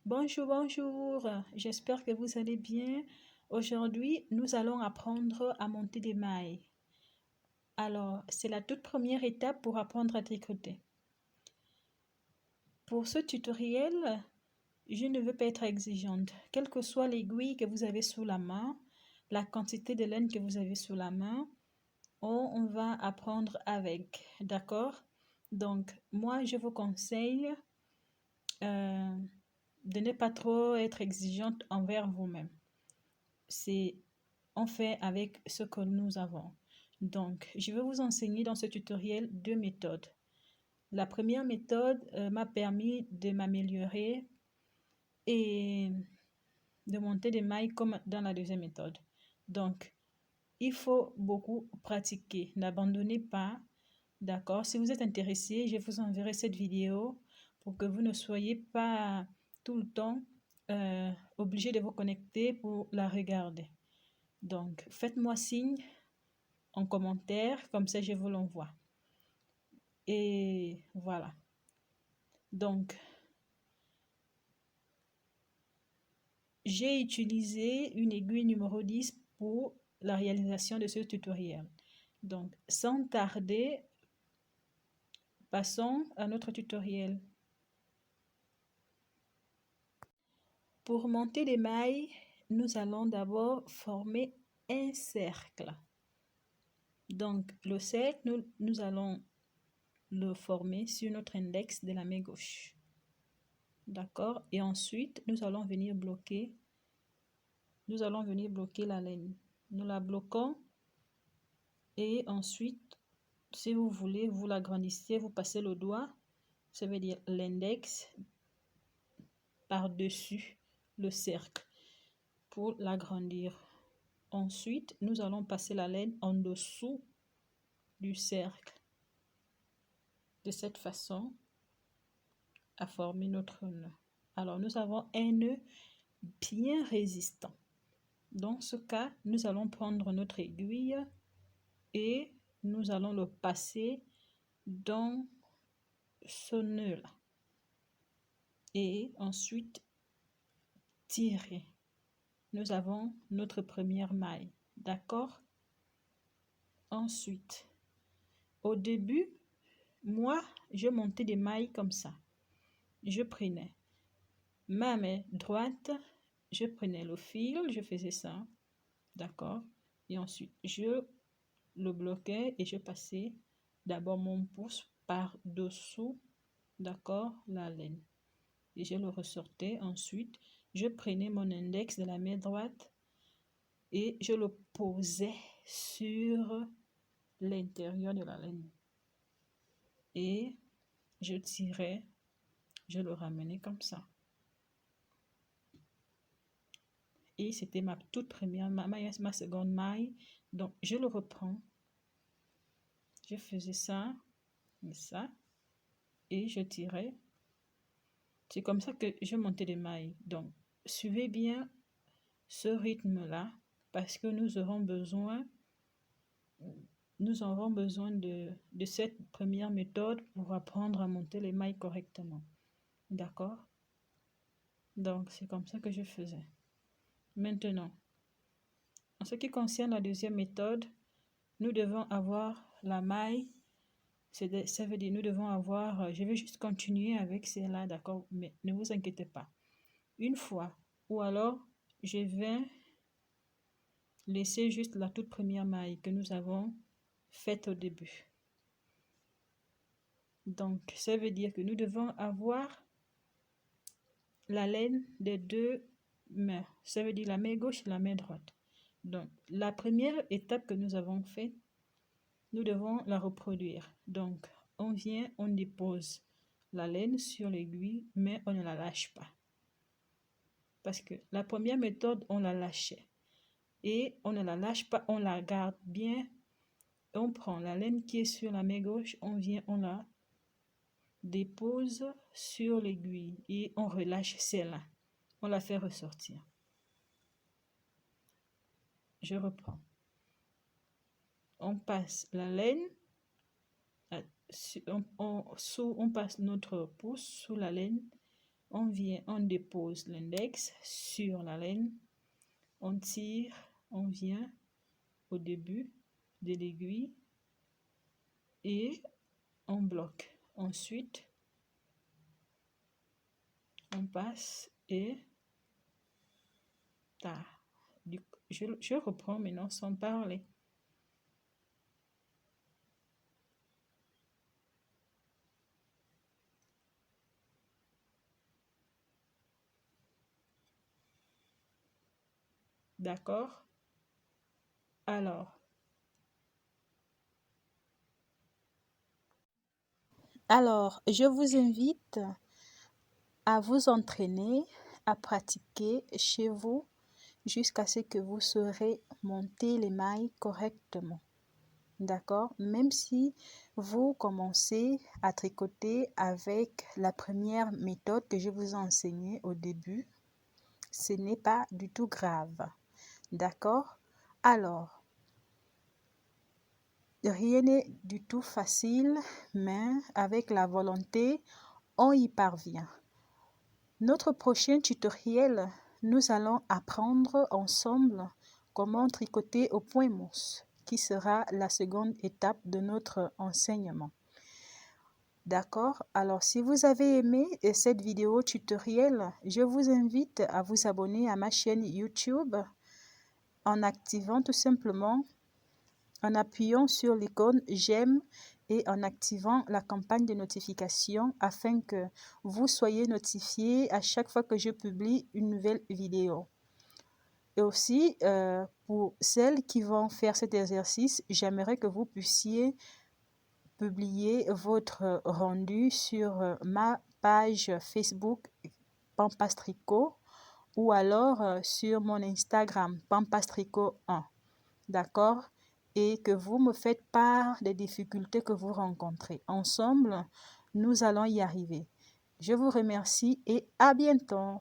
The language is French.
Bonjour, bonjour, j'espère que vous allez bien. Aujourd'hui, nous allons apprendre à monter des mailles. Alors, c'est la toute première étape pour apprendre à tricoter. Pour ce tutoriel, je ne veux pas être exigeante. Quelle que soit l'aiguille que vous avez sous la main, la quantité de laine que vous avez sous la main, on va apprendre avec, d'accord? Donc, moi, je vous conseille de ne pas trop être exigeante envers vous-même. On fait avec ce que nous avons. Donc, je vais vous enseigner dans ce tutoriel deux méthodes. La première méthode m'a permis de m'améliorer et de monter des mailles comme dans la deuxième méthode. Donc, il faut beaucoup pratiquer. N'abandonnez pas. D'accord? Si vous êtes intéressé, je vous enverrai cette vidéo pour que vous ne soyez pas tout le temps obligé de vous connecter pour la regarder. Donc, faites-moi signe en commentaire, comme ça je vous l'envoie. Et voilà. Donc, j'ai utilisé une aiguille numéro 10 pour la réalisation de ce tutoriel. Donc, sans tarder, passons à notre tutoriel. Pour monter les mailles, nous allons d'abord former un cercle. Donc, le cercle, nous allons le former sur notre index de la main gauche. D'accord? Et ensuite, nous allons venir bloquer la laine. Nous la bloquons et ensuite, si vous voulez, vous l'agrandissez, vous passez le doigt, ça veut dire l'index par-dessus le cercle pour l'agrandir. Ensuite, nous allons passer la laine en dessous du cercle. De cette façon, à former notre nœud. Alors, nous avons un nœud bien résistant. Dans ce cas, nous allons prendre notre aiguille et nous allons le passer dans ce nœud-là. Et ensuite, tirer. Nous avons notre première maille. D'accord? Ensuite, au début, moi, je montais des mailles comme ça. Je prenais ma main droite, je prenais le fil, je faisais ça. D'accord? Et ensuite, je le bloquais et je passais d'abord mon pouce par-dessous, d'accord, la laine. Et je le ressortais. Ensuite, je prenais mon index de la main droite et je le posais sur l'intérieur de la laine. Et je tirais, je le ramenais comme ça. Et c'était ma toute première maille, ma seconde maille. Donc, je le reprends. Je faisais ça, et je tirais. C'est comme ça que je montais les mailles. Donc, suivez bien ce rythme-là parce que nous aurons besoin de cette première méthode pour apprendre à monter les mailles correctement. D'accord? Donc, c'est comme ça que je faisais. Maintenant, en ce qui concerne la deuxième méthode, nous devons avoir la maille. Ça veut dire nous devons avoir, je vais juste continuer avec celle-là, d'accord? Mais ne vous inquiétez pas. Une fois, ou alors je vais laisser juste la toute première maille que nous avons faite au début. Donc, ça veut dire que nous devons avoir la laine des deux mains. Ça veut dire la main gauche et la main droite. Donc, la première étape que nous avons faite, nous devons la reproduire. Donc, on vient, on dépose la laine sur l'aiguille, mais on ne la lâche pas. Parce que la première méthode, on la lâchait. Et on ne la lâche pas, on la garde bien. On prend la laine qui est sur la main gauche, on vient, on la dépose sur l'aiguille et on relâche celle-là. On la fait ressortir. Je reprends. On passe la laine, on passe notre pouce sous la laine On vient, on dépose l'index sur la laine, on tire, on vient au début de l'aiguille et on bloque. Ensuite, on passe et je reprends maintenant sans parler. D'accord? Alors, je vous invite à vous entraîner, à pratiquer chez vous jusqu'à ce que vous saurez monter les mailles correctement. D'accord? Même si vous commencez à tricoter avec la première méthode que je vous ai enseignée au début, ce n'est pas du tout grave. D'accord? Alors, rien n'est du tout facile, mais avec la volonté, on y parvient. Notre prochain tutoriel, nous allons apprendre ensemble comment tricoter au point mousse, qui sera la seconde étape de notre enseignement. D'accord? Alors, si vous avez aimé cette vidéo tutoriel, je vous invite à vous abonner à ma chaîne YouTube en activant tout simplement, en appuyant sur l'icône j'aime et en activant la campagne de notification afin que vous soyez notifiés à chaque fois que je publie une nouvelle vidéo. Et aussi, pour celles qui vont faire cet exercice, j'aimerais que vous puissiez publier votre rendu sur ma page Facebook Pampas Tricot ou alors sur mon Instagram Pampas Tricot 1. D'accord? Et que vous me faites part des difficultés que vous rencontrez. Ensemble, nous allons y arriver. Je vous remercie et à bientôt.